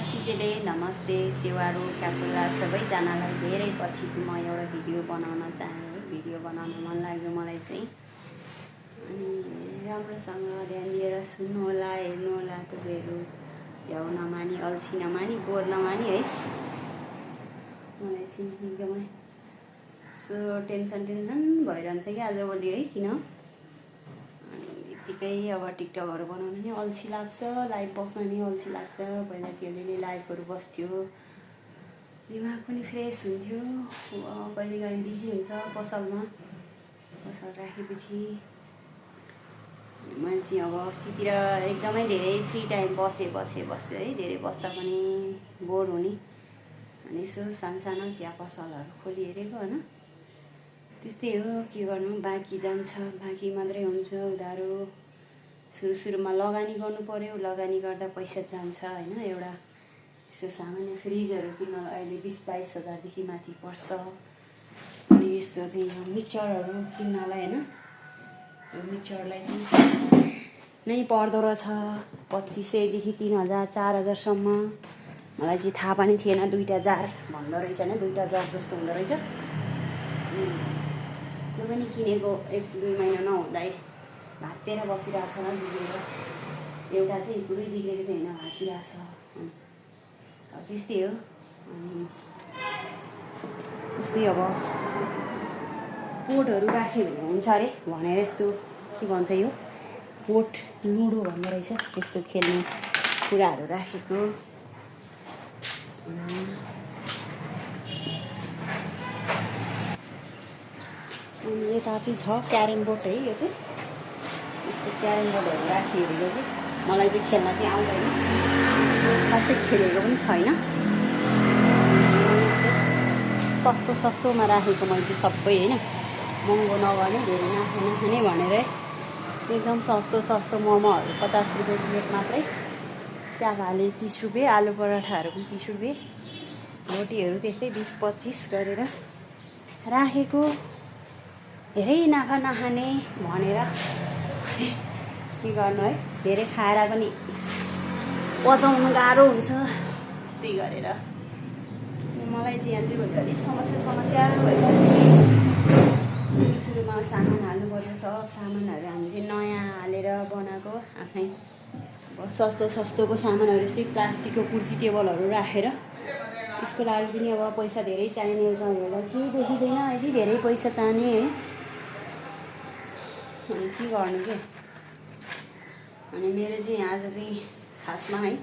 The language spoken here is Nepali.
सिकेले नमस्ते सेवारो क्यापुला सबैजनालाई धेरै पछि म एउटा भिडियो बनाउन चाहे भिडियो बनाउन मन लाग्यो मलाई चाहिँ। अनि राम्रोसँग ध्यान दिएर सुन्नु होला, हेर्नु होला। तपाईँहरू भ्याउ नमानी, अल्छी नमानी, बोर नमानी है। मलाई चाहिँ एकदमै सो टेन्सन भइरहन्छ कि आजभोलि है, किन यतिकै अब टिकटकहरू बनाउन नि अल्छी लाग्छ, लाइभ बस्न नि अल्छी लाग्छ। पहिला चाहिँ अलिअलि लाइभहरू बस्थ्यो, दिमाग पनि फ्रेस हुन्थ्यो। कहिले काहीँ बिजी हुन्छ पसलमा, पसल राखेपछि मान्छे अब अस्तितिर एकदमै धेरै फ्री टाइम बस्दै है, धेरै बस्दा पनि बोर हुने। अनि यसो सानो चिया पसलहरू खोली हेरेको होइन, त्यस्तै हो। के गर्नु, बाँकी जान्छ, बाँकी मात्रै हुन्छ उधारो। सुरुमा लगानी गर्नु पर्यो, लगानी गर्दा पैसा जान्छ होइन। एउटा यस्तो सामान्य फ्रिजहरू किन्न अहिले 20-22 हजारदेखि माथि पर्छ। अनि यस्तो चाहिँ यो मिक्सरहरू किन्नलाई होइन, यो मिक्सरलाई चाहिँ नै पर्दो रहेछ 2500देखि 3000 4000सम्म। मलाई चाहिँ थाहा पनि थिएन, 2टा जार भन्दो रहेछ होइन, 2टा जार जस्तो हुँदो रहेछ। त्यो पनि किनेको 1-2 महिना नहुँदै भाँचेर बसिरहेछ बिग्रेर। एउटा चाहिँ पुरै बिग्रेको चाहिँ होइन, भाँचिरहेछ। अब त्यस्तै हो। अनि त्यस्तै अब पोटहरू राख्यो भने हुन्छ अरे भनेर, यस्तो के भन्छ यो पोट लुडो भन्दो रहेछ, त्यस्तो खेल्ने कुराहरू राखेको। अनि यता चाहिँ छ क्यारम बोर्ड है, यो चाहिँ यस्तो क्यारम बोर्डहरू राखिहेरेको कि मलाई चाहिँ खेल्न चाहिँ आउँदैन, खासै खेलेको पनि छैन। सस्तोमा राखेको मैले चाहिँ सबै होइन, महँगो नगर्ने, धेरै नखाने भनेर एकदम सस्तो मोमोहरू 50 रुपियाँ प्लेट मात्रै, स्याफाले 30 रुपियाँ, आलु पराठाहरू पनि 30 रुपियाँ, रोटीहरू त्यस्तै 20-25 गरेर राखेको। धेरै नाफा नखाने भनेर के गर्नु है, धेरै खाएर पनि पचाउनु गाह्रो हुन्छ त्यस्तै गरेर। मलाई चाहिँ यहाँ चाहिँ अलिक समस्या भइरहेको छ। सुरुमा सामान हाल्नु पऱ्यो, सब सामानहरू हामी चाहिँ नयाँ हालेर बनाएको आफ्नै सस्तोको सामानहरू, यस्तै प्लास्टिकको कुर्सी टेबलहरू राखेर। यसको लागि पनि अब पैसा धेरै चाहिने छ होला, केही देखिँदैन यदि धेरै पैसा चाहिने है। अनि के गर्नु के। अनि मेरो चाहिँ आज चाहिँ खासमा है